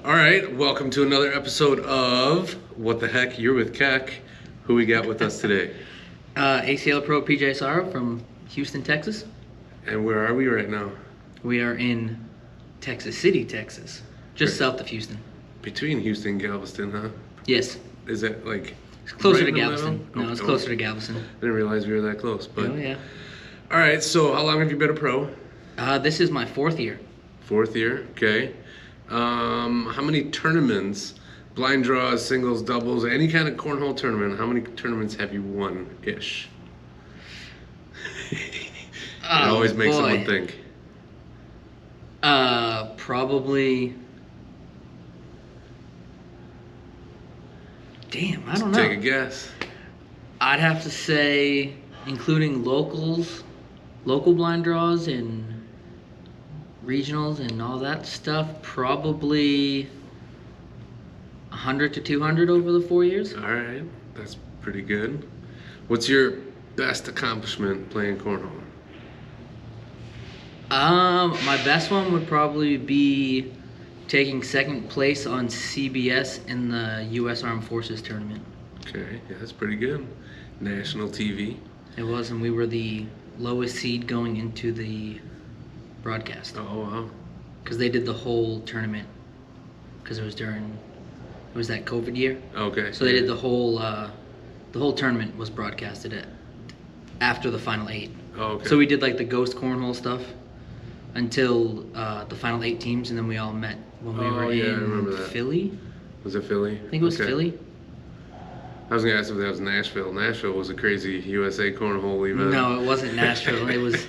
All right, welcome to another episode of What the Heck, You're with Keck. Who we got with us today? ACL Pro PJ Sarro from Houston, Texas. And where are we right now? We are in Texas City, Texas, just south of Houston. Between Houston and Galveston, huh? Yes. Is that like It's closer right to in the Galveston. middle? No, it's closer to Galveston. I didn't realize we were that close. But Oh, yeah. all right, so how long have you been a pro? This is my fourth year. Fourth year, okay. How many tournaments, blind draws, singles, doubles, any kind of cornhole tournament, how many tournaments have you won-ish? It always makes someone think. Probably. Damn, I don't know. Take a guess. I'd have to say, including local blind draws and regionals and all that stuff, probably 100 to 200 over the 4 years. All right, that's pretty good. What's your best accomplishment playing cornhole? My best one would probably be taking second place on CBS in the U.S. Armed Forces tournament. Okay, yeah, that's pretty good. National TV. It was, and we were the lowest seed going into the broadcast. Oh, wow. Because they did the whole tournament. Because it was that COVID year. Okay. So they did the whole tournament was broadcasted after the final 8. Oh, okay. So we did like the ghost cornhole stuff until the final 8 teams, and then we all met when we were I remember in that. Philly. Was it Philly? I think it was Philly. I was gonna ask if that was Nashville. Nashville was a crazy USA cornhole event. No, it wasn't Nashville. it was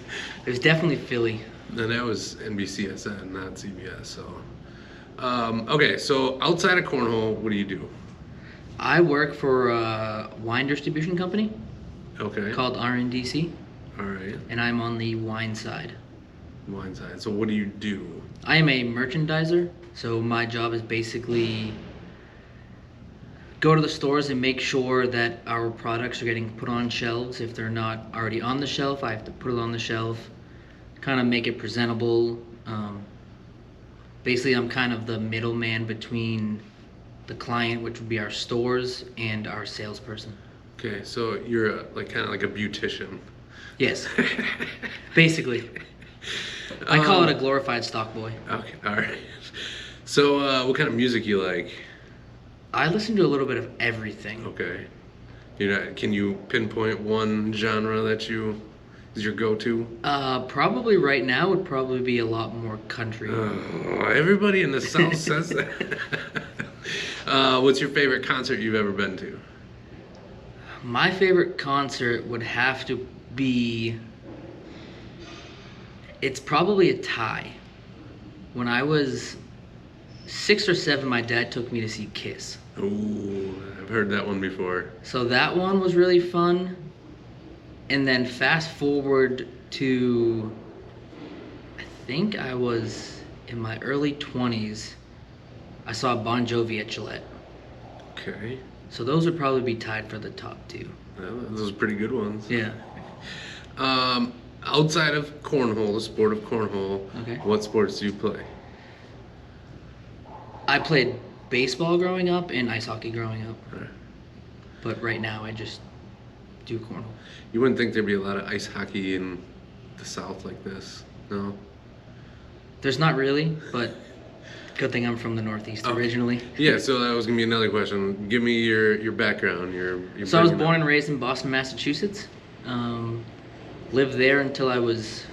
definitely Philly. And that was NBCSN, not CBS. So, okay. So outside of cornhole, what do you do? I work for a wine distribution company Okay. called RNDC, All right. and I'm on the wine side. Wine side. So what do you do? I am a merchandiser, so my job is basically go to the stores and make sure that our products are getting put on shelves. If they're not already on the shelf, I have to put it on the shelf, kind of make it presentable. Basically, I'm kind of the middleman between the client, which would be our stores, and our salesperson. Okay. So you're kind of like a beautician. Yes, basically. I call it a glorified stock boy. Okay. All right. So what kind of music you like? I listen to a little bit of everything. Okay. Can you pinpoint one genre that is your go-to? Probably right now would probably be a lot more country. Oh, everybody in the South says that. What's your favorite concert you've ever been to? My favorite concert would have to be, it's probably a tie. When I was 6 or 7, my dad took me to see Kiss. Ooh, I've heard that one before. So that one was really fun. And then fast forward to, I think I was in my early 20s, I saw Bon Jovi at Gillette. Okay. So those would probably be tied for the top 2. Well, those are pretty good ones. Yeah. Outside of cornhole, the sport of cornhole, Okay. what sports do you play? I played baseball growing up and ice hockey growing up. Right. But right now I just do cornhole. You wouldn't think there'd be a lot of ice hockey in the South like this, no? There's not really, but good thing I'm from the Northeast originally. Yeah, so that was gonna be another question. Give me your background. So I was born and raised in Boston, Massachusetts. Lived there until I was,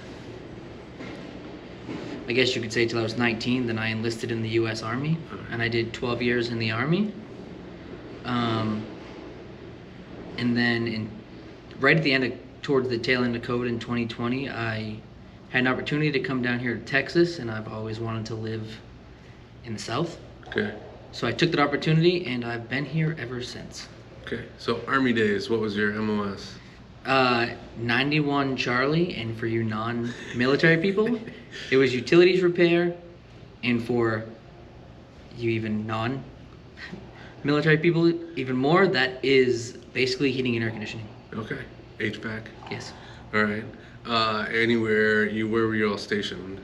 I guess you could say, till I was 19. Then I enlisted in the U.S. Army, and I did 12 years in the Army. And then right at the end towards the tail end of COVID in 2020, I had an opportunity to come down here to Texas, and I've always wanted to live in the South. Okay. So I took that opportunity, and I've been here ever since. Okay. So Army days, what was your MOS? 91 Charlie, and for you non-military people, it was utilities repair, and for you even non-military people even more, that is basically heating and air conditioning. Okay. HVAC. Yes. All right. Where were you all stationed?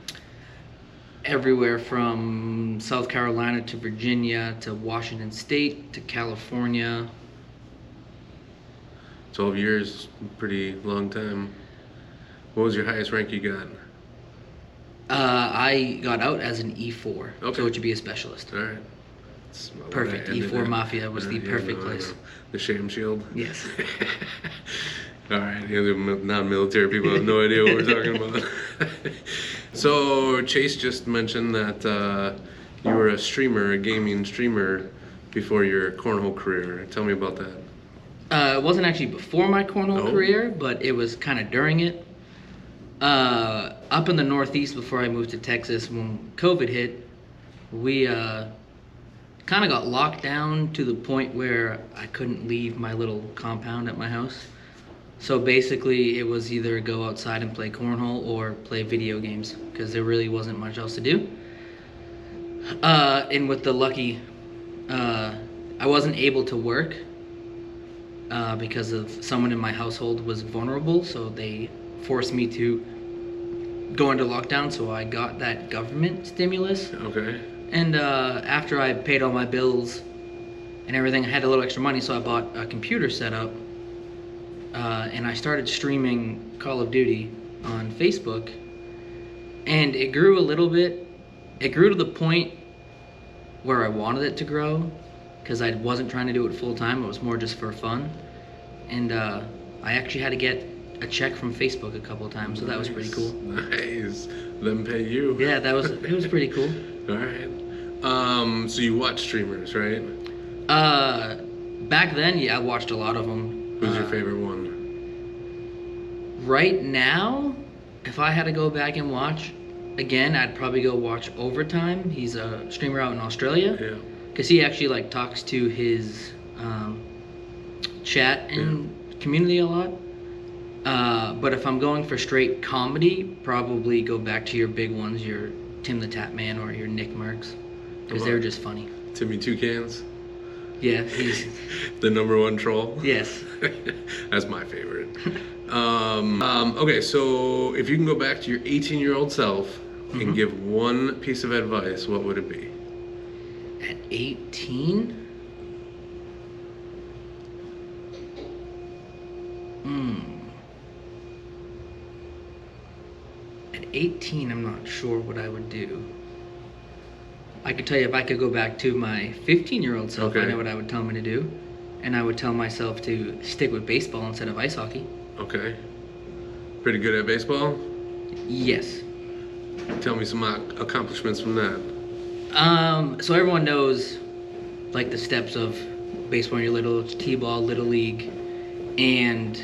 everywhere from South Carolina to Virginia to Washington State to California. 12 years, pretty long time. What was your highest rank you got? I got out as an E4, Okay. so it should be a specialist. All right. That's what I Perfect. ended E4 at. Mafia was the perfect I place. know. The sham shield. Yes. All right, the non-military people have no idea what we're talking about. So Chase just mentioned that you were a streamer, a gaming streamer, before your cornhole career. Tell me about that. It wasn't actually before my cornhole Oh. career, but it was kind of during it. Up in the Northeast before I moved to Texas, when COVID hit, we kind of got locked down to the point where I couldn't leave my little compound at my house. So basically, it was either go outside and play cornhole or play video games because there really wasn't much else to do. And with the lucky, I wasn't able to work because of someone in my household was vulnerable, so they forced me to go into lockdown. So I got that government stimulus. Okay. And after I paid all my bills and everything, I had a little extra money, so I bought a computer setup. And I started streaming Call of Duty on Facebook. And it grew a little bit. It grew to the point where I wanted it to grow, because I wasn't trying to do it full time. It was more just for fun. And I actually had to get a check from Facebook a couple of times, so that was pretty cool. Nice. Them pay you. Yeah, it was pretty cool. All right. So you watch streamers, right? Back then, yeah, I watched a lot of them. Who's your favorite one? Right now, if I had to go back and watch again, I'd probably go watch Overtime. He's a streamer out in Australia. Yeah. Because he actually like talks to his chat and community a lot. But if I'm going for straight comedy, probably go back to your big ones, your Tim the Tap Man or your Nick Merckx, because they're just funny. Timmy Toucans, Yeah, he's the number one troll. yes. That's my favorite. Okay, so if you can go back to your 18-year-old self and give one piece of advice, what would it be? At 18? At 18, I'm not sure what I would do. I could tell you if I could go back to my 15-year-old self, I Okay. know what I would tell me to do. And I would tell myself to stick with baseball instead of ice hockey. Okay. Pretty good at baseball? Yes. Tell me some accomplishments from that. So everyone knows, like, the steps of baseball when you're little. It's T-ball, Little League. And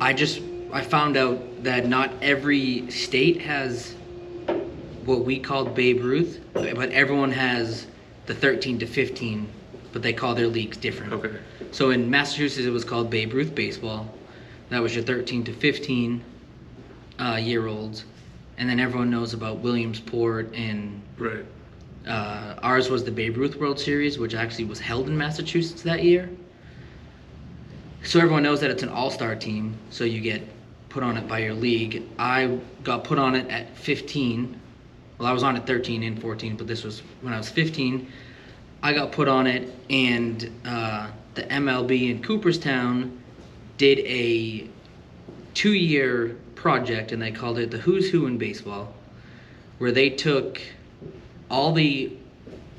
I found out that not every state has what we called Babe Ruth, but everyone has the 13 to 15, but they call their leagues different. Okay. So in Massachusetts, it was called Babe Ruth Baseball. That was your 13 to 15 year olds. And then everyone knows about Williamsport, and Right. ours was the Babe Ruth World Series, which actually was held in Massachusetts that year. So everyone knows that it's an all-star team, so you get put on it by your league. I got put on it at 15. Well, I was on at 13 and 14, but this was when I was 15. I got put on it, and the MLB in Cooperstown did a 2-year project, and they called it the Who's Who in Baseball, where they took all the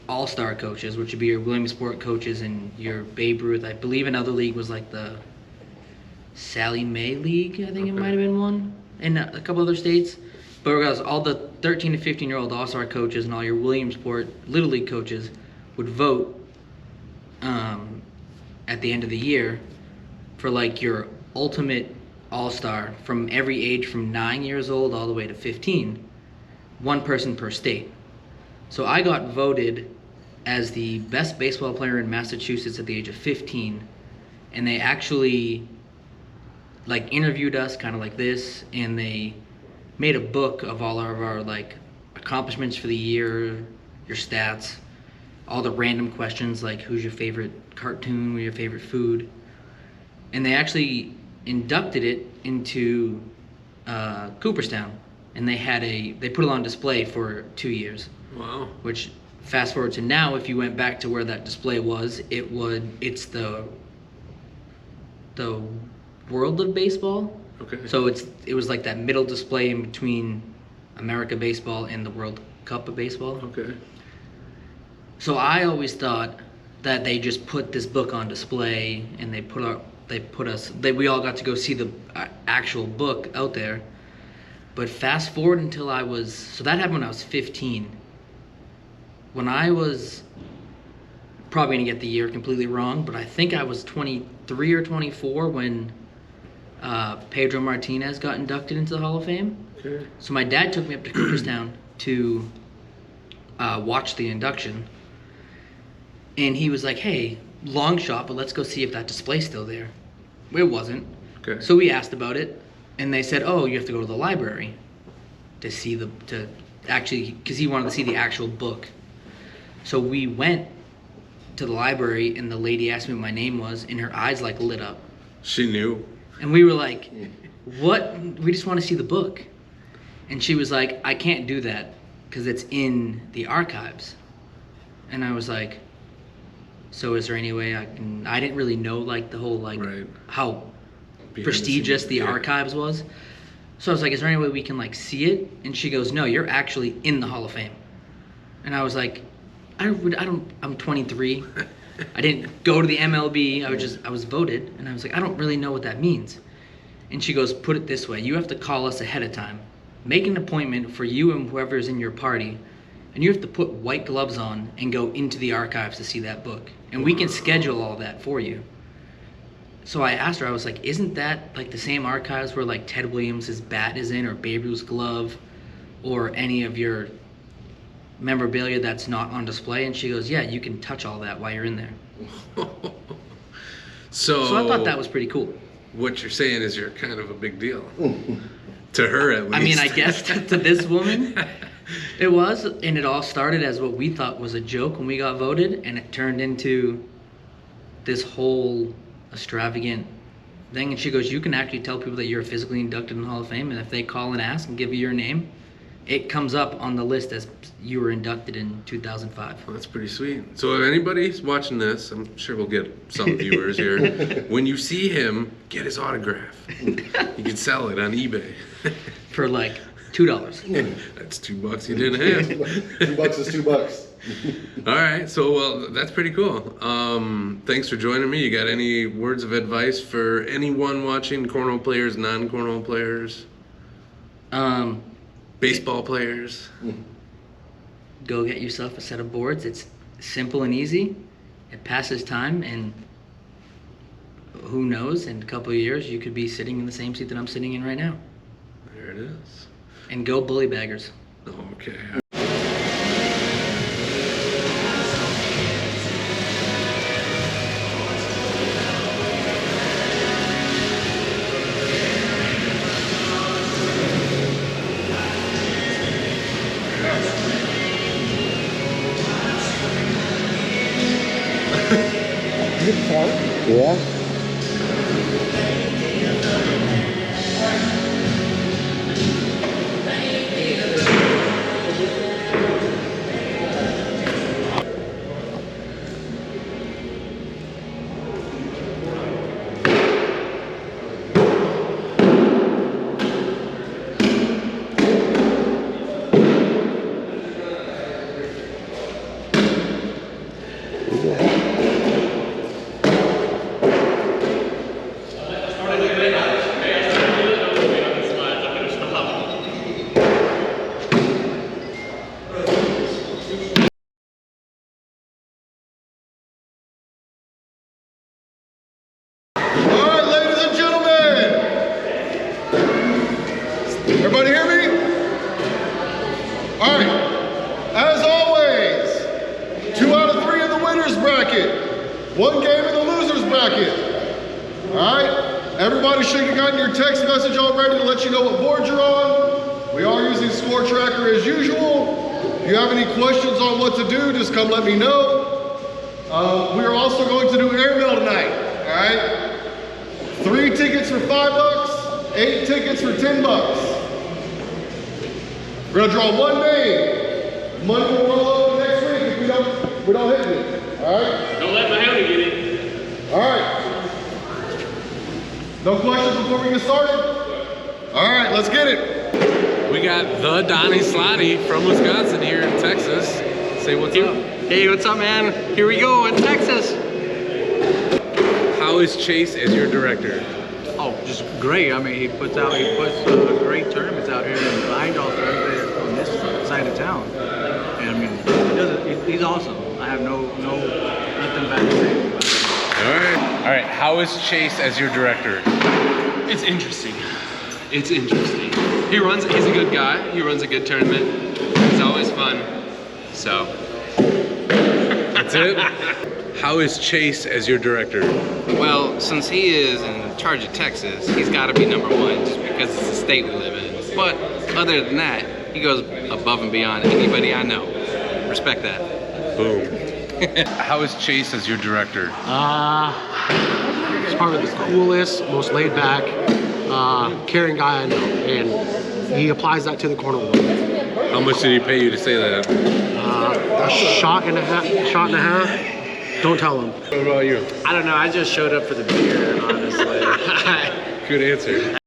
all-star coaches, which would be your Williamsport coaches and your Babe Ruth. I believe another league was like the Sally Mae League, I think it might have been one, in a couple other states. But regardless, all the 13 to 15-year-old all-star coaches and all your Williamsport Little League coaches would vote at the end of the year for like your ultimate all-star from every age from 9 years old all the way to 15, one person per state. So I got voted as the best baseball player in Massachusetts at the age of 15, and they actually like interviewed us kind of like this, and they made a book of all of our like accomplishments for the year, your stats, all the random questions like who's your favorite cartoon, what's your favorite food, and they actually inducted it into Cooperstown. and they put it on display for 2 years. Wow. Which, fast forward to now, if you went back to where that display was, it's the world of baseball. Okay. So it was like that middle display in between America baseball and the World Cup of baseball. Okay. So I always thought that they just put this book on display and we all got to go see the actual book out there. But fast forward until so that happened when I was 15. When I was, probably gonna get the year completely wrong, but I think I was 23 or 24 when Pedro Martinez got inducted into the Hall of Fame. Okay. So my dad took me up to Cooperstown to watch the induction. And he was like, hey, long shot, but let's go see if that display's still there. It wasn't. Okay. So we asked about it, and they said, oh, you have to go to the library because he wanted to see the actual book. So we went to the library, and the lady asked me what my name was, and her eyes like lit up. She knew. And we were like, what? We just want to see the book. And she was like, I can't do that because it's in the archives. And I was like, so is there any way I didn't really know like the whole like Right. how Behind prestigious the yeah. archives was. So I was like, is there any way we can like see it? And she goes, no, you're actually in the Hall of Fame. And I was like, I'm 23. I didn't go to the MLB. I was voted. And I was like, I don't really know what that means. And she goes, put it this way. You have to call us ahead of time. Make an appointment for you and whoever's in your party. And you have to put white gloves on and go into the archives to see that book. And we can schedule all that for you. So I asked her, I was like, isn't that like the same archives where like Ted Williams' bat is in, or Babe Ruth's glove, or any of your memorabilia that's not on display? And she goes, yeah, you can touch all that while you're in there. So I thought that was pretty cool. What you're saying is you're kind of a big deal. To her, at least. I mean, I guess to this woman, it was. And it all started as what we thought was a joke when we got voted, and it turned into this whole extravagant thing. And she goes, you can actually tell people that you're physically inducted in the Hall of Fame, and if they call and ask and give you your name, it comes up on the list as you were inducted in 2005. Well, that's pretty sweet. So if anybody's watching this, I'm sure we'll get some viewers here. When you see him, get his autograph. You can sell it on eBay. For like $2. That's $2 you didn't have. $2 is $2. All right, so well, that's pretty cool. Thanks for joining me. You got any words of advice for anyone watching, cornhole players, non-cornhole players, baseball players? Go get yourself a set of boards. It's simple and easy. It passes time, and who knows, in a couple of years you could be sitting in the same seat that I'm sitting in right now. There it is. And go bully baggers. Okay. Yeah. Everybody hear me? All right. As always, 2 out of 3 in the winners bracket, 1 game in the losers bracket. All right. Everybody should have gotten your text message already to let you know what board you're on. We are using Score Tracker as usual. If you have any questions on what to do, just come let me know. We are also going to do airmail tonight. All right. 3 tickets for $5, 8 tickets for $10. We're gonna draw one name. Money will roll over next week if we don't hit it. All right? Don't let Miami get in. All right. No questions before we get started? All right, let's get it. We got the Donnie Slotty from Wisconsin here in Texas. Say what's up. Hey, what's up, man? Here we go in Texas. How is Chase as your director? Oh, just great. I mean, he puts great tournaments out here and blind off everybody on this side of town. And I mean, he's awesome. I have nothing bad to say about him. All right. How is Chase as your director? It's interesting. It's interesting. He's a good guy. He runs a good tournament. It's always fun. So. That's it? How is Chase as your director? Well, since he is in charge of Texas, he's got to be number one just because it's the state we live in. But other than that, he goes above and beyond anybody I know. Respect that. Boom. How is Chase as your director? He's probably the coolest, most laid back, caring guy I know, and he applies that to the corner world. How much did he pay you to say that? A shot and a half. Don't tell him. What about you? I don't know. I just showed up for the beer, honestly. Good answer.